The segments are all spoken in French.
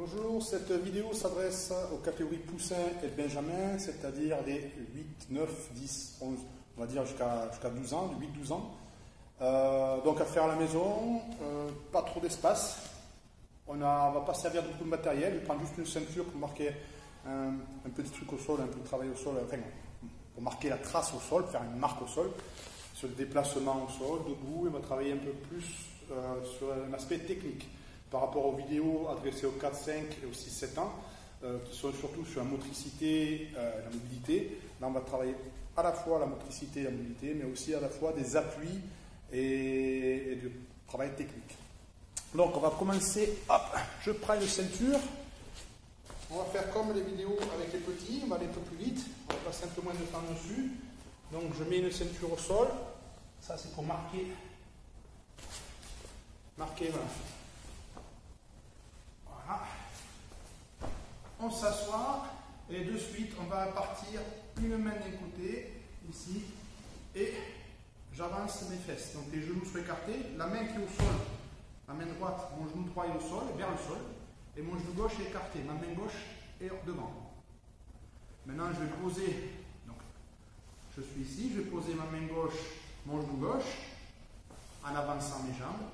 Bonjour, cette vidéo s'adresse aux catégories poussins et benjamins, c'est-à-dire des 8, 9, 10, 11, on va dire jusqu'à 12 ans, 8-12 ans. Donc à faire à la maison, pas trop d'espace. On ne va pas servir de beaucoup de matériel, je prends juste une ceinture pour marquer un petit truc au sol, un peu de travail au sol, enfin, pour marquer la trace au sol, faire une marque au sol, sur le déplacement au sol, debout, et on va travailler un peu plus sur un aspect technique par rapport aux vidéos adressées aux 4, 5 et aux 6, 7 ans, qui sont surtout sur la motricité et la mobilité. Là, on va travailler à la fois la motricité et la mobilité, mais aussi à la fois des appuis et du travail technique. Donc, on va commencer. Hop, je prends une ceinture. On va faire comme les vidéos avec les petits, on va aller un peu plus vite, on va passer un peu moins de temps dessus. Donc, je mets une ceinture au sol. Ça, c'est pour marquer. Voilà. Voilà. On s'assoit et de suite on va partir une main d'un côté, ici, et j'avance mes fesses. Donc les genoux sont écartés, la main qui est au sol, la main droite, mon genou droit est au sol, vers le sol, et mon genou gauche est écarté, ma main gauche est devant. Maintenant je vais poser, donc je suis ici, je vais poser ma main gauche, mon genou gauche, en avançant mes jambes,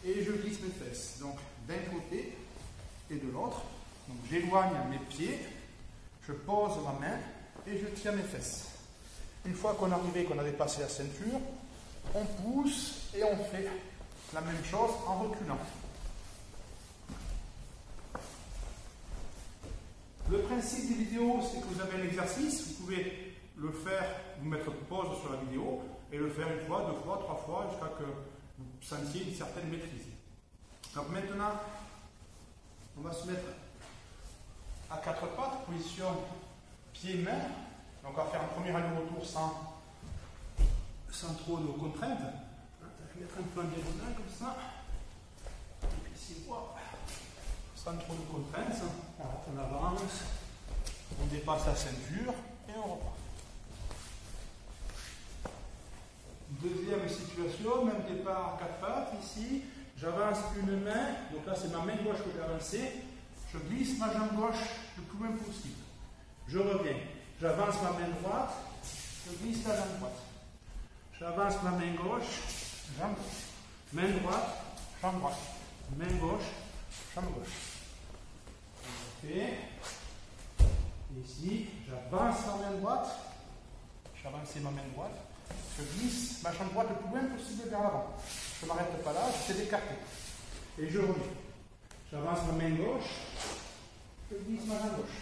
et je glisse mes fesses. Donc d'un côté et de l'autre. Donc j'éloigne mes pieds, je pose ma main et je tiens mes fesses. Une fois qu'on est arrivé, qu'on a dépassé la ceinture, on pousse et on fait la même chose en reculant. Le principe des vidéos, c'est que vous avez un exercice, vous pouvez le faire, vous mettre pause sur la vidéo et le faire une fois, deux fois, trois fois, jusqu'à que vous sentiez une certaine maîtrise. Donc maintenant, on va se mettre à quatre pattes, position pied-main. Donc on va faire un premier aller-retour sans trop de contraintes. Je vais mettre un peu en diagonale comme ça. Et puis ici, voilà. Sans trop de contraintes. Voilà, on avance, on dépasse la ceinture et on repart. Deuxième situation, même départ à quatre pattes, ici. J'avance une main, donc là c'est ma main gauche que j'ai avancée. Je glisse ma jambe gauche le plus loin possible. Je reviens. J'avance ma main droite, je glisse la jambe droite. J'avance ma main gauche, jambe gauche. Main droite, jambe droite. Main gauche, jambe gauche. Ok. Ici, j'avance ma main droite. J'avance ma main droite. Je glisse ma jambe droite le plus loin possible vers l'avant. Je ne m'arrête pas là, j'essaie d'écarter. Et je reviens. J'avance ma main gauche, je glisse ma main gauche.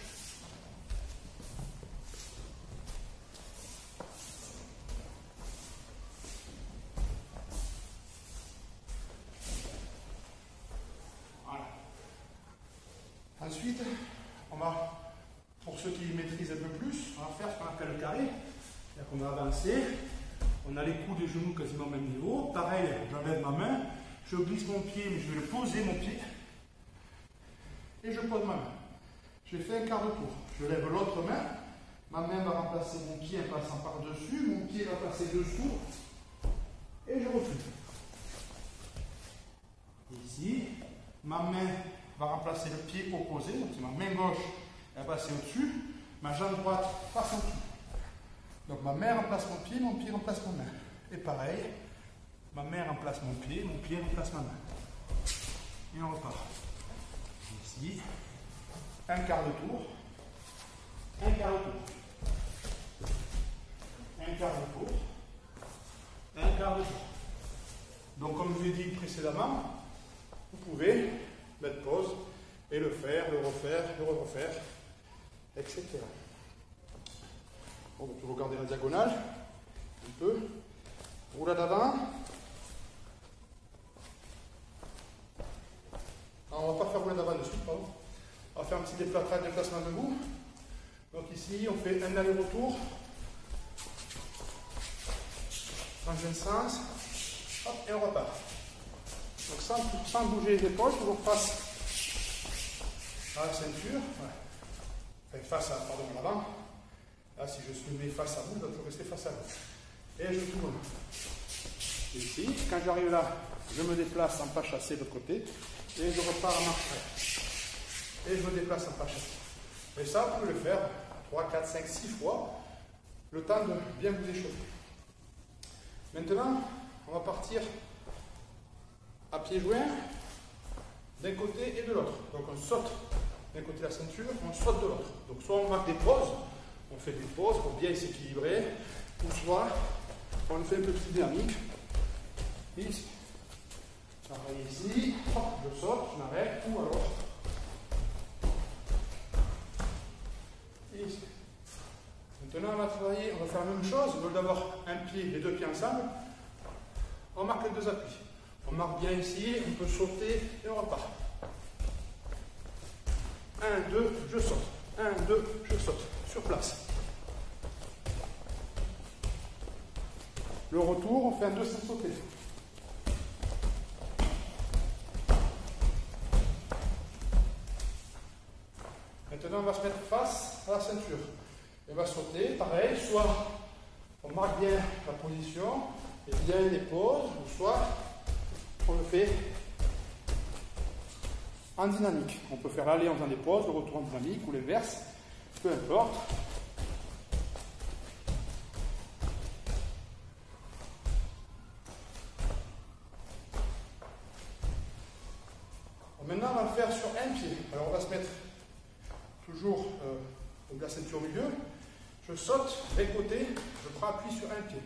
Voilà. Ensuite, on va, pour ceux qui maîtrisent un peu plus, on va faire ce qu'on appelle le carré. C'est-à-dire qu'on va avancer. On a les coudes et genoux quasiment au même niveau. Pareil, j'enlève ma main, je glisse mon pied, mais je vais le poser mon pied. Et je pose ma main. J'ai fait un quart de tour. Je lève l'autre main. Ma main va remplacer mon pied en passant par-dessus. Mon pied va passer dessous. Et je recule. Ici, ma main va remplacer le pied opposé. Donc c'est ma main gauche, elle va passer au-dessus. Ma jambe droite passe en dessous. Donc ma main remplace mon pied remplace ma main. Et pareil, ma main remplace mon pied remplace ma main. Et on repart. Ici, un quart de tour, un quart de tour, un quart de tour, un quart de tour. Donc comme je vous l'ai dit précédemment, vous pouvez mettre pause et le faire, le refaire, le refaire, etc. On va toujours garder la diagonale, un peu. Roulade avant. Alors, on ne va pas faire roulade avant de suite, pardon. On va faire un petit déplacement debout. Donc ici, on fait un aller-retour. Dans un sens. Hop, et on repart. Donc sans bouger les épaules, toujours face à la ceinture. Enfin, face à, pardon, à l'avant. Là, si je me mets face à vous, il va toujours rester face à vous. Et je tourne. Ici, quand j'arrive là, je me déplace en pas chassé de l'autre côté et je repars en marche arrière. et je me déplace en pachette. Et ça, vous pouvez le faire 3, 4, 5, 6 fois, le temps de bien vous échauffer. Maintenant, on va partir à pieds joints d'un côté et de l'autre. Donc on saute d'un côté de la ceinture, on saute de l'autre. Donc soit on marque des pauses, on fait des pauses pour bien s'équilibrer, ou soit on fait une petite dynamique. Ici, pareil ici, hop, je saute, je m'arrête, ou alors ici. Maintenant on va travailler, on va faire la même chose, au lieu d'avoir un pied, les deux pieds ensemble, on marque les deux appuis. On marque bien ici, on peut sauter et on repart. 1, 2, je saute. 1, 2, je saute. Sur place. Le retour, on fait un 2 sans sauter. Maintenant, on va se mettre face à la ceinture. Et on va sauter, pareil, soit on marque bien la position, et bien les pauses, ou soit on le fait en dynamique. On peut faire l'aller en faisant des pauses, le retour en dynamique, ou l'inverse, peu importe. Maintenant, on va le faire sur un pied. Alors, on va se mettre toujours de la ceinture au milieu. Je saute d'un côté, je prends appui sur un pied.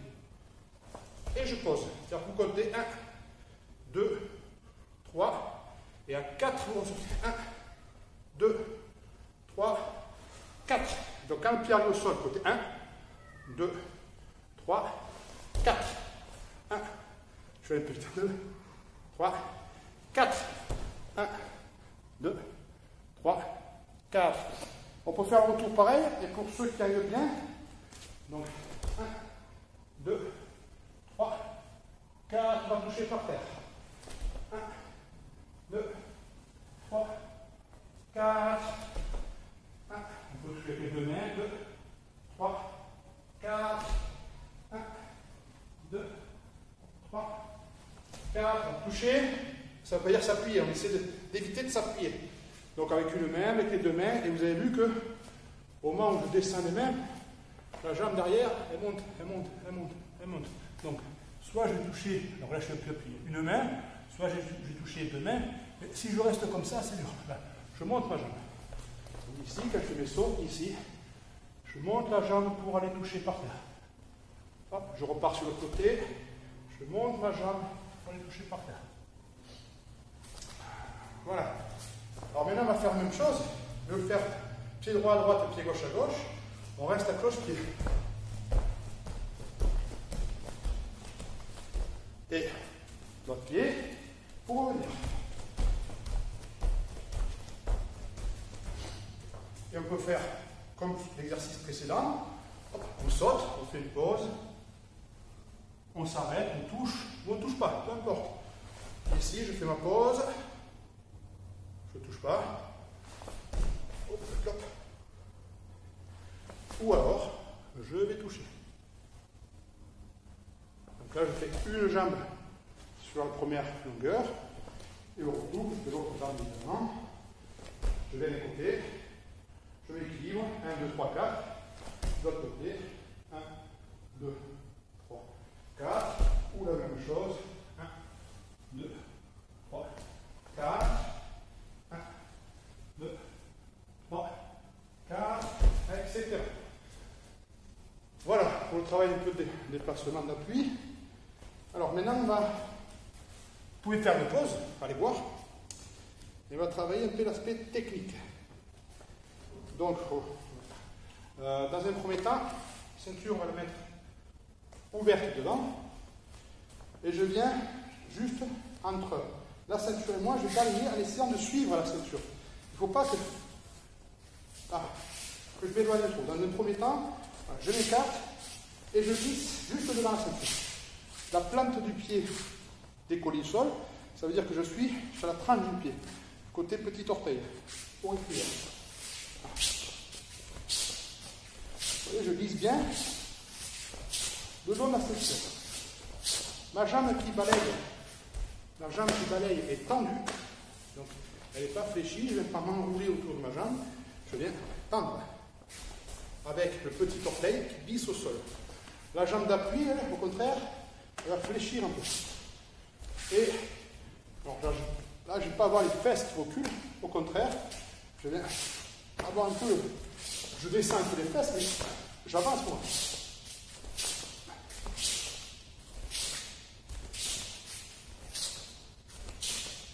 Et je pose. C'est-à-dire que vous comptez 1, 2, 3, et à 4, vous sautez. 1, 2, 3, 4. Donc, quand le pied arrive au sol, côté 1, 2, 3, 4. 1, je fais un peu, 2, 3, 4. 1, 2, 3, 4. On peut faire un retour pareil, et pour ceux qui arrivent bien, donc 1, 2, 3, 4, on va toucher par terre. 1, 2, 3, 4. 1, on peut toucher avec les deux mains. 2, 3, 4. 1, 2, 3, 4. On va toucher. Ça ne veut pas dire s'appuyer, on essaie d'éviter de s'appuyer. Donc avec une main, avec les deux mains, et vous avez vu que au moment où je descends les mains, la jambe derrière, elle monte, elle monte, elle monte, elle monte. Donc, soit je vais toucher, alors là je suis plus appuyé, une main, soit je vais toucher deux mains, mais si je reste comme ça, c'est dur. Là, je monte ma jambe. Donc ici, quand je fais mes sauts, ici, je monte la jambe pour aller toucher par terre. Hop, je repars sur le côté, je monte ma jambe pour aller toucher par terre. Voilà. Alors maintenant, on va faire la même chose. Je vais le faire pied droit à droite et pied gauche à gauche. On reste à cloche-pied. Et l'autre pied pour revenir. Et on peut faire comme l'exercice précédent. Hop, on saute, on fait une pause. On s'arrête, on touche ou on ne touche pas, peu importe. Ici, je fais ma pause. Je ne touche pas. Hop, hop. Ou alors, je vais toucher. Donc là, je fais une jambe sur la première longueur. Et au retour, je fais l'autre jambe évidemment. Je vais d'un côté. Je m'équilibre. 1, 2, 3, 4. De l'autre côté. 1, 2, 3, 4. Ou la même chose. 1, 2, 3, 4. 1, 2, 3, 4, etc. Voilà, pour le travail un peu de déplacement d'appui. Alors maintenant, vous pouvez faire une pause, allez voir. Et on va travailler un peu l'aspect technique. Donc, dans un premier temps, la ceinture, on va la mettre ouverte devant. Et je viens juste entre la ceinture et moi, je vais balayer en essayant de suivre la ceinture. Il ne faut pas que je m'éloigne trop. Dans un premier temps, je m'écarte et je glisse juste devant la ceinture. La plante du pied décolle au sol, ça veut dire que je suis sur la tranche du pied, côté petit orteil, auriculaire. Vous voyez, je glisse bien le long de la ceinture. Ma jambe qui balaye est tendue. Donc, elle n'est pas fléchie, je ne vais pas m'enrouler autour de ma jambe, je viens tendre avec le petit orteil qui glisse au sol. La jambe d'appui, elle, au contraire, elle va fléchir un peu. Et alors là, je ne vais pas avoir les fesses qui reculent, au contraire, je viens avoir un peu, je descends un peu les fesses, mais j'avance moi.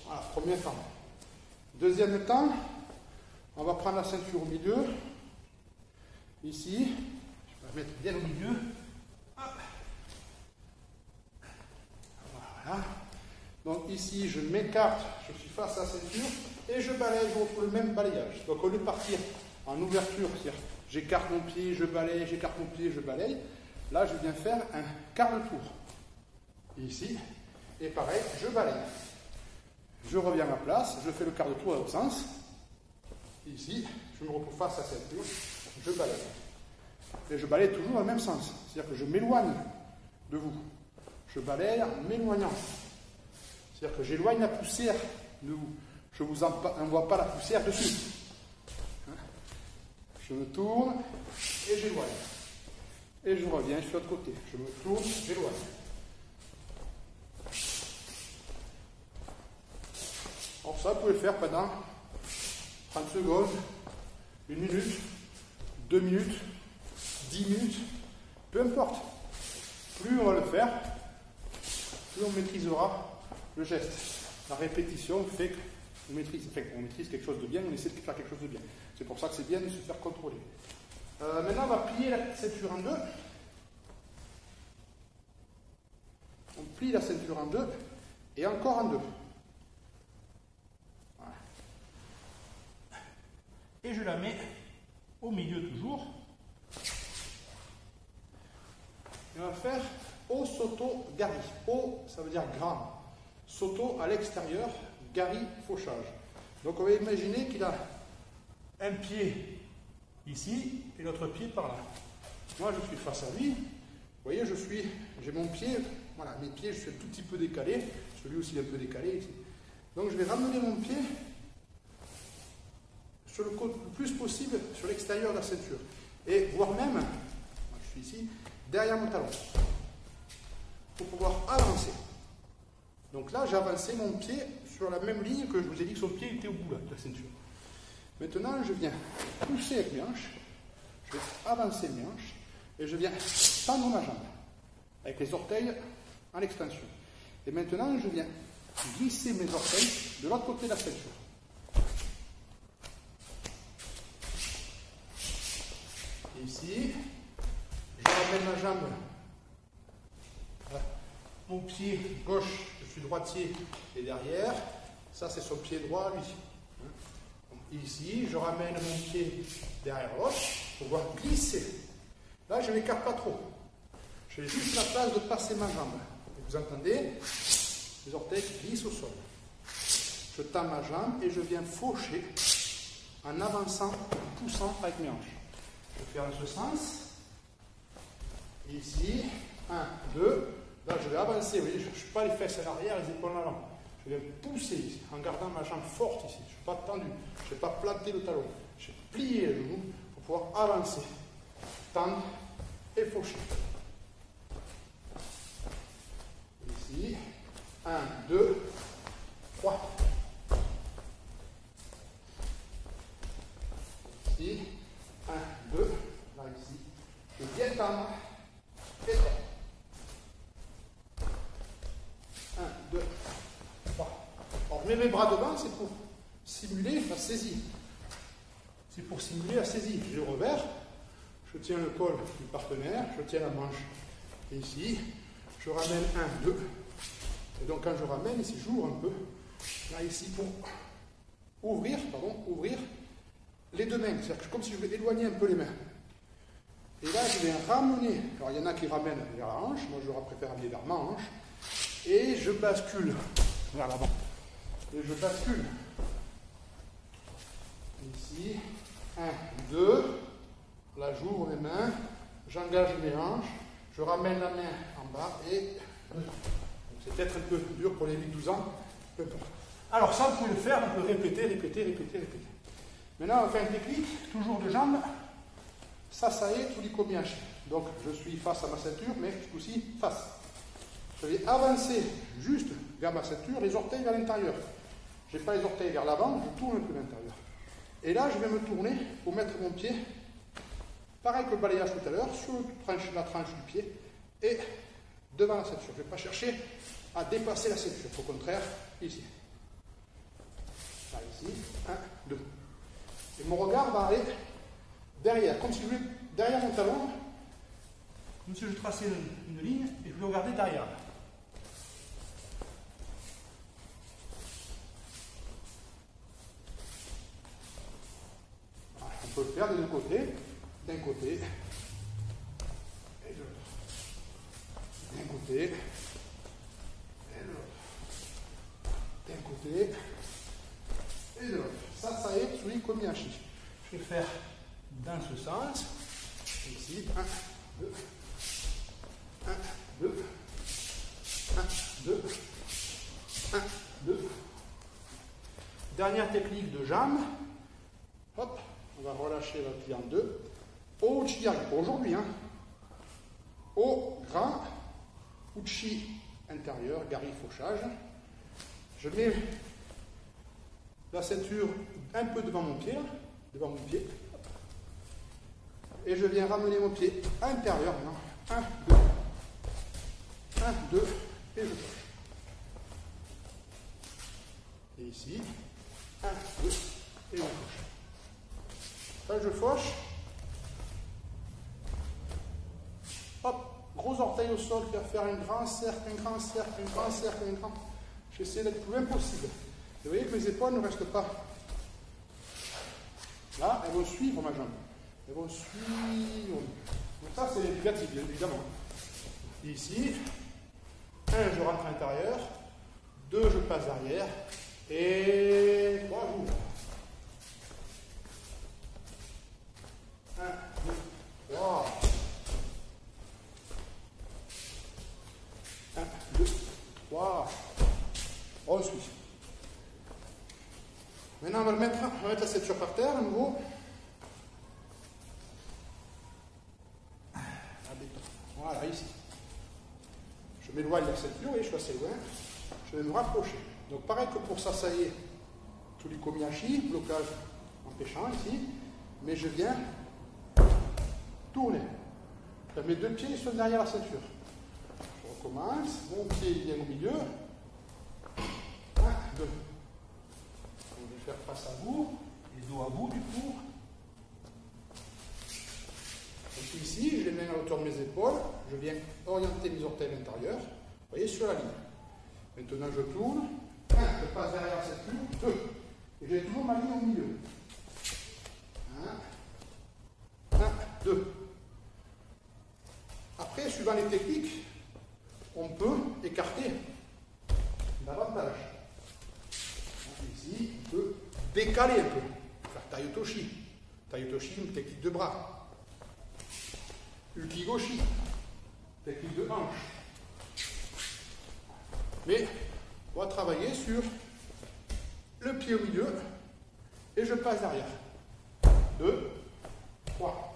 Voilà, premier temps. Deuxième temps, on va prendre la ceinture au milieu. Ici, je vais la mettre bien au milieu. Hop. Voilà. Donc ici, je m'écarte, je suis face à la ceinture et je balaye, je retrouve le même balayage. Donc au lieu de partir en ouverture, c'est-à-dire j'écarte mon pied, je balaye, j'écarte mon pied, je balaye, là je viens faire un quart de tour. Ici, et pareil, je balaye. Je reviens à ma place, je fais le quart de tour à l'autre sens. Ici, je me retrouve face à la ceinture, je balaye. Et je balaye toujours dans le même sens, c'est-à-dire que je m'éloigne de vous. Je balaye en m'éloignant. C'est-à-dire que j'éloigne la poussière de vous. Je ne vous envoie pas la poussière dessus. Je me tourne et j'éloigne. Et je reviens, je suis de l'autre côté. Je me tourne, j'éloigne. Alors ça, vous pouvez le faire pendant 30 secondes, 1 minute, 2 minutes, 10 minutes, peu importe. Plus on va le faire, plus on maîtrisera le geste. La répétition fait qu'on maîtrise. On maîtrise quelque chose de bien, on essaie de faire quelque chose de bien. C'est pour ça que c'est bien de se faire contrôler. Maintenant, on va plier la ceinture en deux. On plie la ceinture en deux et encore en deux. Voilà. Et je la mets au milieu toujours. Et on va faire O Soto Gari. O, ça veut dire grand. Soto à l'extérieur, Gari, fauchage. Donc on va imaginer qu'il a un pied ici et l'autre pied par là. Moi je suis face à lui. Vous voyez, j'ai mon pied, voilà, mes pieds, je suis un tout petit peu décalé. Celui aussi est un peu décalé ici. Donc je vais ramener mon pied sur le plus possible sur l'extérieur de la ceinture. Et voire même, moi, je suis ici, derrière mon talon. Pour pouvoir avancer. Donc là, j'ai avancé mon pied sur la même ligne que je vous ai dit que son pied était au bout là, de la ceinture. Maintenant, je viens pousser avec mes hanches, je vais avancer mes hanches et je viens tendre ma jambe avec les orteils en extension. Et maintenant, je viens glisser mes orteils de l'autre côté de la ceinture. Ici, je ramène ma jambe. Mon pied gauche, je suis droitier, et derrière, ça c'est son pied droit, lui. Ici, je ramène mon pied derrière l'autre pour pouvoir glisser. Là, je ne m'écarte pas trop. J'ai juste la place de passer ma jambe. Et vous entendez, les orteils glissent au sol. Je tends ma jambe et je viens faucher en avançant, en poussant avec mes hanches. Je fais en ce sens. Ici, 1, 2. Là, je vais avancer, vous voyez, je ne suis pas les fesses à l'arrière, les épaules en avant. Je vais pousser ici, en gardant ma jambe forte ici. Je ne suis pas tendu, je ne vais pas planter le talon. Je vais plier le genou pour pouvoir avancer, tendre et faucher. Ici, 1, 2, 3. Ici, 1, 2, là ici. Je viens tendre et tendre. 1, 2, 3. Alors, je mets mes bras devant, c'est pour simuler la saisie. C'est pour simuler la saisie. J'ai le revers, je tiens le col du partenaire, je tiens la manche. Et ici, je ramène 1, 2. Et donc, quand je ramène, ici, j'ouvre un peu. Là, ici, pour ouvrir les deux mains. C'est-à-dire comme si je vais éloigner un peu les mains. Et là, je vais ramener. Alors, il y en a qui ramènent vers la hanche. Moi, je préfère amener vers ma hanche. Et je bascule vers l'avant. Et je bascule. Ici, 1, 2. Là, j'ouvre mes mains. J'engage mes hanches. Je ramène la main en bas et... Donc, c'est peut-être un peu dur pour les 8-12 ans. Peu importe. Alors ça, vous pouvez le faire, on peut répéter. Maintenant, on va faire une technique, toujours de jambes. Ça est, Tulikomiashi. Donc, je suis face à ma ceinture, mais ce coup-ci, face. Je vais avancer juste vers ma ceinture, les orteils vers l'intérieur. Je n'ai pas les orteils vers l'avant, je tourne un peu l'intérieur. Et là, je vais me tourner pour mettre mon pied, pareil que le balayage tout à l'heure, sur la tranche du pied et devant la ceinture. Je ne vais pas chercher à dépasser la ceinture, au contraire, ici. Là, ici, 1, 2. Et mon regard va aller derrière, comme si je voulais, derrière mon talon, comme si je traçais une ligne et je voulais regarder derrière. On peut le faire des deux côtés, d'un côté et de l'autre. D'un côté et de l'autre. D'un côté et de l'autre. Ça est, Tulikomiashi. Je vais faire dans ce sens. Ici, 1, 2, 1, 2, 1, 2, 1, 2. Dernière technique de jambe. Hop. On va relâcher le pli en deux. O Uchi-Yari, pour aujourd'hui. Hein. O grand, Uchi intérieur, Gari fauchage. Je mets la ceinture un peu devant mon pied, et je viens ramener mon pied intérieur. 1, 2, 1, 2, et je fauche. Et ici, 1, 2, et je fauche. Là, je fauche. Hop, gros orteil au sol, faire un grand cercle, un grand cercle, un grand cercle, un grand. J'essaie d'être le plus impossible. Et vous voyez que mes épaules ne restent pas. Là, elles vont suivre ma jambe. Elles vont suivre. Donc ça, c'est négatif, bien évidemment. Ici, 1, je rentre à l'intérieur. 2, je passe derrière. Et 3, j'ouvre. 1, 2, 3. 1, 2, 3. On suit. Maintenant, on va mettre la ceinture par terre, à nouveau. Voilà, ici. Je m'éloigne de la ceinture et je suis assez loin. Je vais me rapprocher. Donc, pareil que pour Sasae Tulikomiashi, blocage empêchant ici. Mais je viens tourner. Mes deux pieds sont derrière la ceinture. Je recommence. Mon pied vient au milieu. 1, 2. Je vais faire face à vous, et dos à vous du coup. Donc ici, je les mets à la hauteur de mes épaules. Je viens orienter mes orteils à l'intérieur. Vous voyez, sur la ligne. Maintenant, je tourne. 1, je passe derrière la ceinture. 2. Et j'ai toujours ma ligne au milieu. 1, 2. Après, suivant les techniques, on peut écarter davantage. Ici, on peut décaler un peu. Faire Taiotoshi. Taiotoshi, une technique de bras. Ukigoshi, technique de hanche. Mais on va travailler sur le pied au milieu et je passe derrière. 2, 3.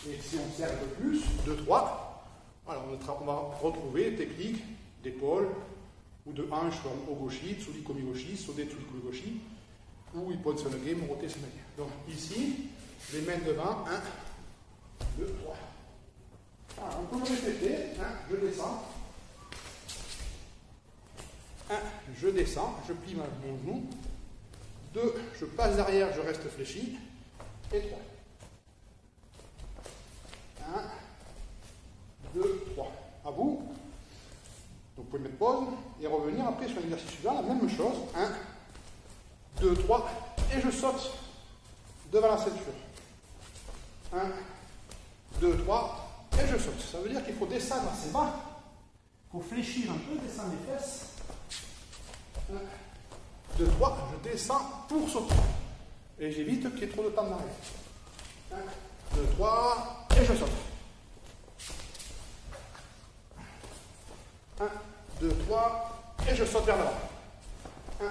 Et si on serre un peu plus, 2, 3, alors on va retrouver les techniques d'épaule ou de hanche comme Ogoshi, Tsurikomi-goshi, Sode Tsurikomi-goshi, ou Ippon Sonage, Morote Sonage. Donc ici, les mains devant, 1, 2, 3. Alors, on peut me répéter, 1, je descends. 1, je descends, je plie mon genou. 2, je passe derrière, je reste fléchi. Et 3. 1, 2, 3. À vous. Donc vous pouvez mettre pause et revenir après sur l'exercice suivant, la même chose. 1, 2, 3. Et je saute devant la ceinture. 1, 2, 3. Et je saute. Ça veut dire qu'il faut descendre assez bas. Il faut fléchir un peu, descendre les fesses. 1, 2, 3. Je descends pour sauter. Et j'évite qu'il y ait trop de temps d'arrêt. 1, 2, 3. Et je saute. 1, 2, 3, et je saute vers l'avant. 1,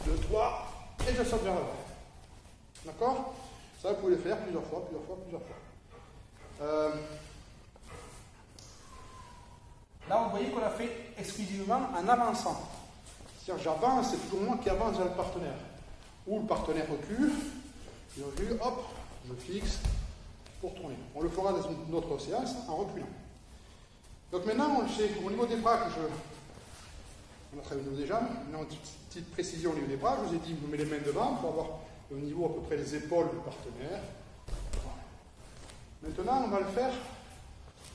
2, 3, et je saute vers l'avant. D'accord? Ça, vous pouvez le faire plusieurs fois. Là, vous voyez qu'on a fait exclusivement en avançant. C'est-à-dire, j'avance, c'est toujours moi qui avance vers le partenaire. Ou le partenaire recule, je recule, hop, je fixe pour tourner. On le fera dans une autre séance en reculant. Donc maintenant, on le sait, au niveau des bras, on a travaillé au niveau des jambes, maintenant une petite précision au niveau des bras, je vous ai dit, je mets les mains devant pour avoir au niveau à peu près des épaules du partenaire. Voilà. Maintenant, on va le faire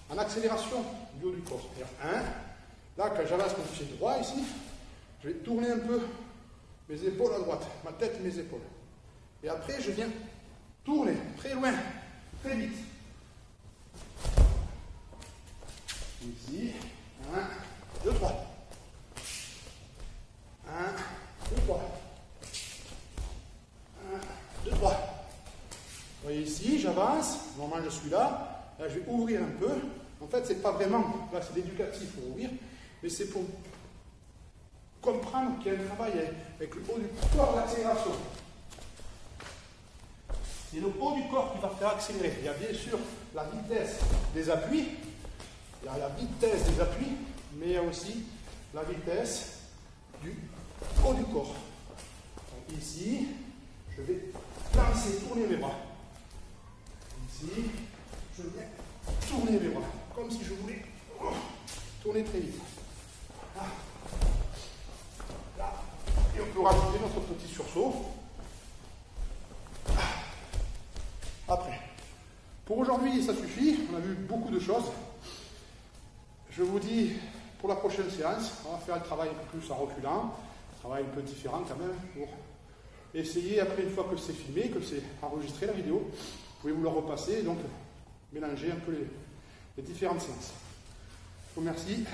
en accélération du haut du corps. C'est-à-dire 1, là quand j'avance mon pied droit ici, je vais tourner un peu mes épaules à droite, ma tête et mes épaules. Et après, je viens tourner très loin, très vite. Ici, 1, 2, 3. 1, 2, 3. 1, 2, 3. Vous voyez ici, j'avance, normalement je suis là, là je vais ouvrir un peu. En fait, c'est pas vraiment, là c'est l'éducatif pour ouvrir, mais c'est pour comprendre qu'il y a un travail avec le haut du corps d'accélération. C'est le haut du corps qui va faire accélérer. Il y a bien sûr la vitesse des appuis, il y a la vitesse des appuis, mais il y a aussi la vitesse du haut du corps. Donc ici, je vais lancer, tourner mes bras. Ici, je viens tourner mes bras, comme si je voulais tourner très vite. Là. Là. Et on peut rajouter notre petit sursaut. Après. Pour aujourd'hui, ça suffit. On a vu beaucoup de choses. Je vous dis, pour la prochaine séance, on va faire un travail un peu plus en reculant, un travail un peu différent quand même, pour essayer, après, une fois que c'est filmé, que c'est enregistré la vidéo, vous pouvez vous la repasser et donc mélanger un peu les différentes séances. Je vous remercie.